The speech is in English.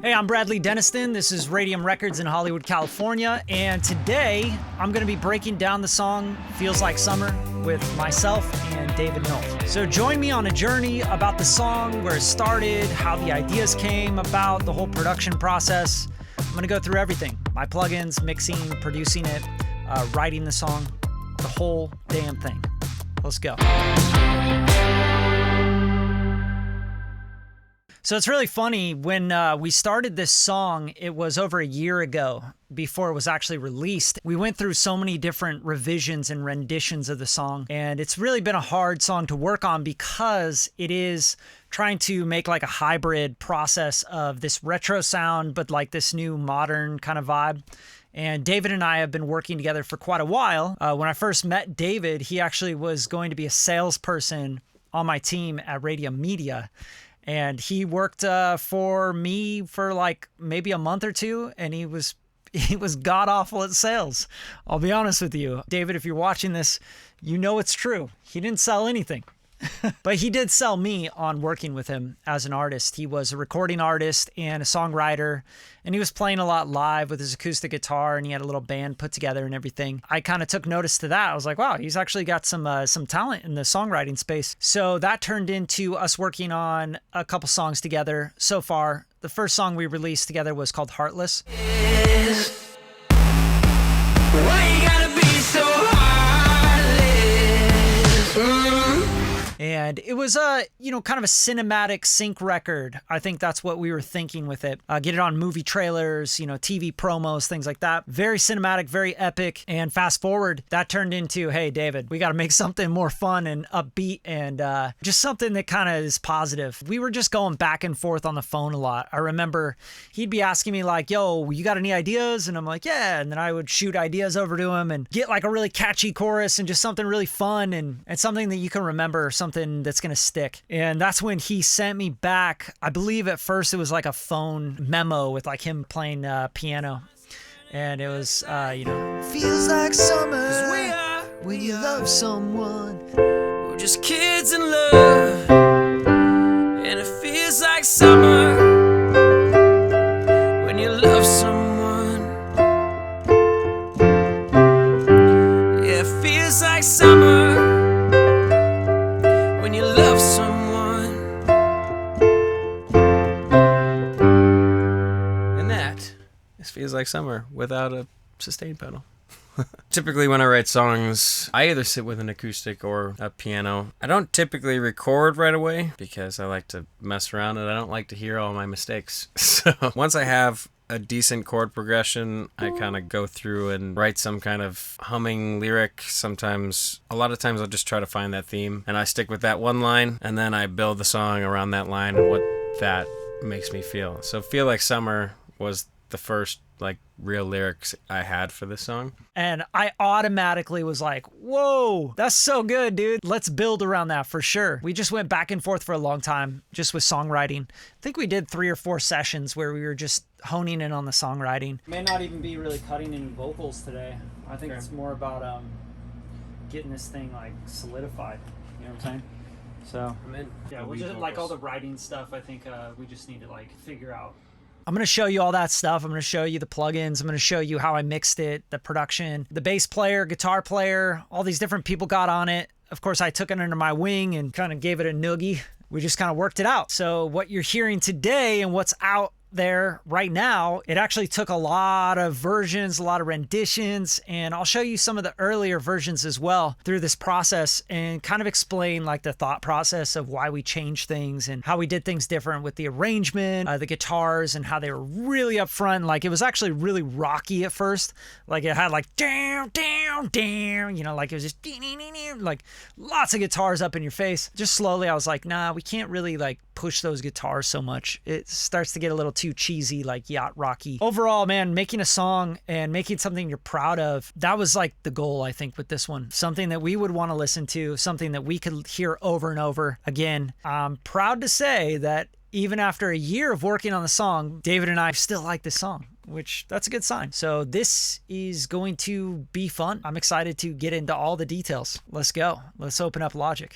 Hey, I'm Bradley Denniston. This is Radium Records in Hollywood, California. And today I'm going to be breaking down the song Feels Like Summer with myself and David Nolf. So join me on a journey about the song, where it started, how the ideas came about, the whole production process. I'm going to go through everything. My plugins, mixing, producing it, writing the song, the whole damn thing. Let's go. So it's really funny, when we started this song, it was over a year ago before it was actually released. We went through so many different revisions and renditions of the song, and it's really been a hard song to work on because it is trying to make like a hybrid process of this retro sound, but like this new modern kind of vibe. And David and I have been working together for quite a while. When I first met David, he actually was going to be a salesperson on my team at Radium Media. And he worked for me for like maybe a month or two, and he was god awful at sales. I'll be honest with you. David, if you're watching this, you know it's true. He didn't sell anything. But he did sell me on working with him as an artist. He was a recording artist and a songwriter, and he was playing a lot live with his acoustic guitar, and he had a little band put together and everything. I kind of took notice to that. I was like, wow, he's actually got some talent in the songwriting space. So that turned into us working on a couple songs together so far. The first song we released together was called Heartless. Why you gotta be so heartless? And it was kind of a cinematic sync record. I think that's what we were thinking with it. Get it on movie trailers, TV promos, things like that. Very cinematic, very epic. And fast forward, that turned into, hey, David, we got to make something more fun and upbeat and just something that kind of is positive. We were just going back and forth on the phone a lot. I remember he'd be asking me like, yo, you got any ideas? And I'm like, yeah. And then I would shoot ideas over to him and get like a really catchy chorus and just something really fun and something that you can remember, something that's going to stick. And that's when he sent me back, I believe at first it was like a phone memo with like him playing piano. And it was, feels like summer when you love someone. We're just kids in love, and it feels like summer when you love someone. Yeah, it feels like summer when you love someone. And that feels like summer without a sustain pedal. Typically when I write songs, I either sit with an acoustic or a piano. I don't typically record right away because I like to mess around and I don't like to hear all my mistakes. So once I have a decent chord progression, I kind of go through and write some kind of humming lyric. A lot of times I'll just try to find that theme and I stick with that one line, and then I build the song around that line and what that makes me feel. So Feel Like Summer was the first like real lyrics I had for this song. And I automatically was like, whoa, that's so good, dude. Let's build around that for sure. We just went back and forth for a long time just with songwriting. I think we did 3 or 4 sessions where we were just honing in on the songwriting. May not even be really cutting any vocals today. I think it's more about getting this thing like solidified. You know what I'm saying? So I'm in. Yeah, we'll just like all the writing stuff. I think we just need to like figure out. I'm going to show you all that stuff. I'm going to show you the plugins. I'm going to show you how I mixed it, the production, the bass player, guitar player, all these different people got on it. Of course, I took it under my wing and kind of gave it a noogie. We just kind of worked it out. So what you're hearing today and what's out there right now, it actually took a lot of versions, a lot of renditions, and I'll show you some of the earlier versions as well through this process and kind of explain like the thought process of why we changed things and how we did things different with the arrangement, the guitars, and how they were really up front. Like it was actually really rocky at first. Like it had like down, down, down, like it was just like lots of guitars up in your face. Just slowly I was like, nah, we can't really like push those guitars so much. It starts to get a little too cheesy, like yacht rocky. Overall, man, making a song and making something you're proud of, that was like the goal, I think, with this one. Something that we would want to listen to, something that we could hear over and over again. I'm proud to say that even after a year of working on the song, David and I still like this song, which that's a good sign. So this is going to be fun. I'm excited to get into all the details. Let's go. Let's open up Logic.